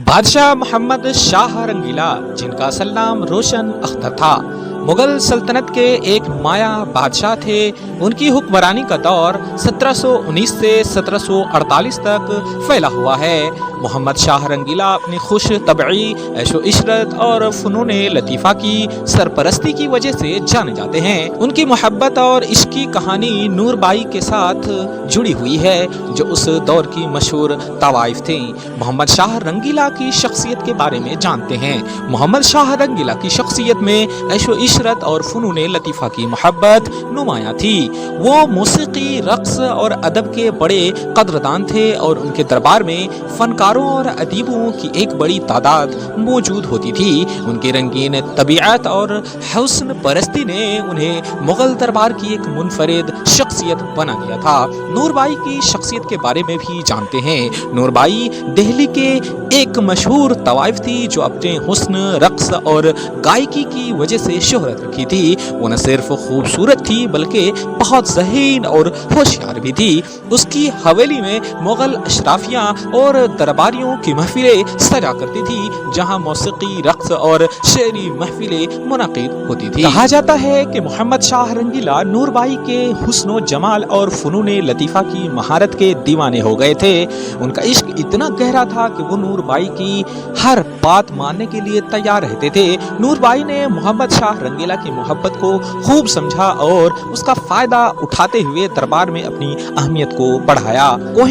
بادشاہ محمد شاہ رنگیلا، جن کا اصل نام روشن اختر تھا، مغل سلطنت کے ایک مایا بادشاہ تھے۔ ان کی حکمرانی کا دور 1719 سے 1748 تک پھیلا ہوا ہے۔ محمد شاہ رنگیلا اپنی خوش طبعی، عیش و عشرت اور فنون لطیفہ کی سرپرستی کی وجہ سے جانے جاتے ہیں۔ ان کی محبت اور عشق کی کہانی نور بائی کے ساتھ جڑی ہوئی ہے، جو اس دور کی مشہور طوائف تھیں۔ محمد شاہ رنگیلا کی شخصیت کے بارے میں جانتے ہیں۔ محمد شاہ رنگیلا کی شخصیت میں عیش و عشرت اور فنون لطیفہ کی محبت نمایاں تھی۔ وہ موسیقی، رقص اور ادب کے بڑے قدردان تھے اور ان کے دربار میں فنکاروں اور ادیبوں کی ایک بڑی تعداد موجود ہوتی تھی۔ ان کی رنگین طبیعت اور حسن پرستی نے انہیں مغل دربار کی ایک منفرد شخصیت بنا دیا تھا۔ نور بائی کی شخصیت کے بارے میں بھی جانتے ہیں۔ نور بائی دہلی کے ایک مشہور طوائف تھی جو اپنے حسن، رقص اور گائیکی کی وجہ سے شہرت رکھی تھی۔ وہ نہ صرف خوبصورت تھی بلکہ بہت ذہین اور ہوشیار بھی تھی۔ اس کی حویلی میں مغل اشرافیہ اور درباریوں کی محفلیں سجا کرتی تھی، جہاں موسیقی، رقص اور شعری محفلیں منعقد ہوتی تھی۔ کہا جاتا ہے کہ محمد شاہ رنگیلا نور بائی کے حسن و جمال اور فنون لطیفہ کی مہارت کے دیوانے ہو گئے تھے۔ ان کا عشق اتنا گہرا تھا کہ وہ نور بائی کی ہر بات ماننے کے لیے تیار رہتے تھے۔ نور بائی نے محمد شاہ رنگیلا کی محبت کو خوب سمجھا اور اس کا فائدہ اٹھاتے ہوئے دربار میں اپنی اہمیت کو بڑھایا۔ کوہ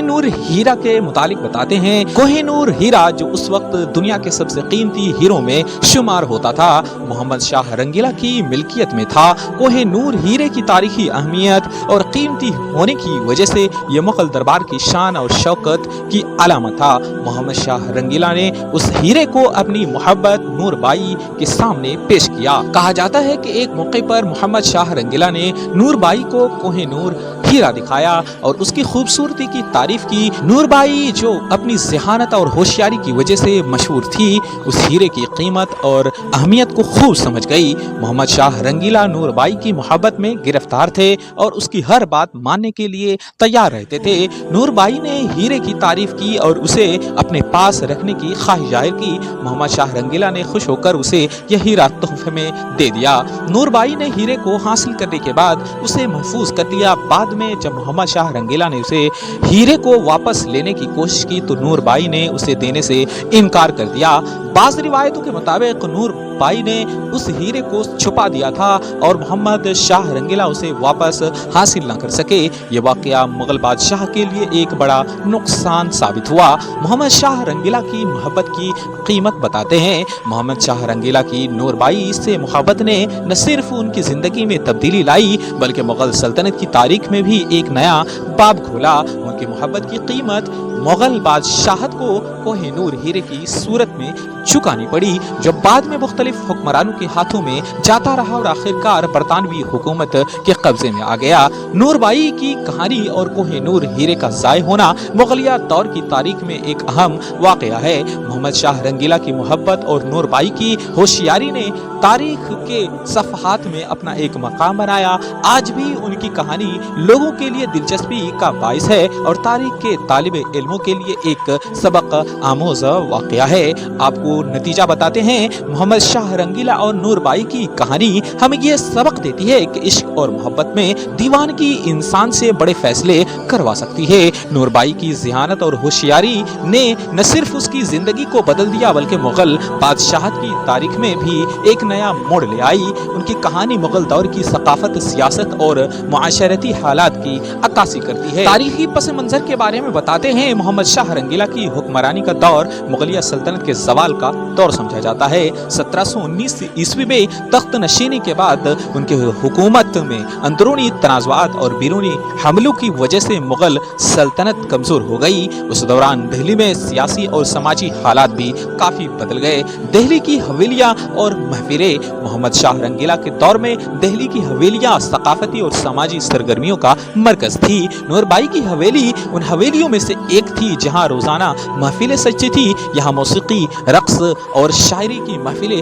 نور ہیرا کے متعلق بتاتے ہیں۔ کوہ نور ہیرا جو اس وقت دنیا کے سب سے قیمتی ہیروں میں شمار ہوتا تھا، محمد شاہ رنگیلا کی ملکیت میں تھا۔ کوہ نور ہیرے کی تاریخی اہمیت اور قیمتی ہونے کی وجہ سے یہ مغل دربار کی شان اور شوکت کی علامت تھا۔ محمد شاہ رنگیلا نے اس ہیرے کو اپنی محبت نور بائی کے سامنے پیش کیا۔ کہا جاتا ہے کہ ایک موقع پر محمد شاہ رنگیلا نے نور بائی کو کوہ نور ہیرا دکھایا اور اس کی خوبصورتی کی تعریف کی۔ نور بائی جو اپنی ذہانت اور ہوشیاری کی وجہ سے مشہور تھی، اس ہیرے کی قیمت اور اہمیت کو خوب سمجھ گئی۔ محمد شاہ رنگیلا نور بائی کی محبت میں گرفتار تھے اور اس کی ہر بات ماننے کے لیے تیار رہتے تھے۔ نور بائی نے ہیرے کی تعریف کی اور اسے اپنے پاس رکھنے کی خواہش ظاہر کی۔ محمد شاہ رنگیلا نے خوش ہو کر اسے یہ ہیرا تحفے میں دے دیا۔ نور بائی نے ہیرے کو حاصل کرنے کے بعد اسے محفوظ کر لیا۔ بعد میں جب محمد شاہ رنگیلا نے اسے ہیرے کو واپس لینے کی کوشش کی تو نور بائی نے اسے دینے سے انکار کر دیا۔ بعض روایتوں کے مطابق نور بائی نے اس ہیرے کو چھپا دیا تھا اور محمد شاہ رنگیلا اسے واپس حاصل نہ کر سکے۔ یہ واقعہ مغل بادشاہ کے لیے ایک بڑا نقصان ثابت ہوا۔ محمد شاہ رنگیلا کی محبت کی قیمت بتاتے ہیں۔ محمد شاہ رنگیلا کی نور بائی سے محبت نے نہ صرف ان کی زندگی میں تبدیلی لائی بلکہ مغل سلطنت کی تاریخ میں بھی ایک نیا باب کھولا۔ ان کی محبت کی قیمت مغل بادشاہت کو کوہ نور ہیرے کی صورت میں چکانی پڑی، جو بعد میں مختلف حکمرانوں کے ہاتھوں میں جاتا رہا اور آخرکار برطانوی حکومت کے قبضے میں آ گیا۔ نور بائی کی کہانی اور کوہ نور ہیرے کا ضائع ہونا مغلیہ دور کی تاریخ میں ایک اہم واقعہ ہے۔ محمد شاہ رنگیلا کی محبت اور نور بائی کی ہوشیاری نے تاریخ کے صفحات میں اپنا ایک مقام بنایا۔ آج بھی ان کی کہانی لوگوں کے لیے دلچسپی کا باعث ہے اور تاریخ کے طالب علموں کے لیے ایک سبق آموز واقعہ ہے۔ آپ کو نتیجہ بتاتے ہیں، محمد شاہ رنگیلا اور نور بائی کی کہانی ہمیں یہ سبق دیتی ہے کہ عشق اور محبت میں دیوانگی انسان سے بڑے فیصلے کروا سکتی ہے۔ نور بائی کی ذہانت اور ہوشیاری نے نہ صرف اس کی زندگی کو بدل دیا بلکہ مغل بادشاہت کی تاریخ میں بھی ایک نیا موڑ لے آئی۔ ان کی کہانی مغل دور کی ثقافت، سیاست اور معاشرتی حالات کی عکاسی کرتی ہے۔ تاریخی پس منظر کے بارے میں بتاتے ہیں، محمد شاہ رنگیلا کی حکمرانی کا دور مغلیہ سلطنت کے زوال کا دور سمجھا جاتا ہے۔ 1719 عیسوی میں تخت نشینی کے بعد ان کی حکومت میں اندرونی تنازعات اور بیرونی حملوں کی وجہ سے مغل سلطنت کمزور ہو گئی۔ اس دوران دہلی میں سیاسی اور سماجی حالات بھی کافی بدل گئے۔ دہلی کی حویلیاں اور محفلیں، محمد شاہ رنگیلا کے دور میں دہلی کی حویلیاں ثقافتی اور سماجی سرگرمیوں کا مرکز تھی۔ نور بائی کی حویلی ان حویلیوں میں سے ایک تھی جہاں روزانہ محفلیں سجتی تھی۔ یہاں موسیقی، رقص اور شاعری کی محفلیں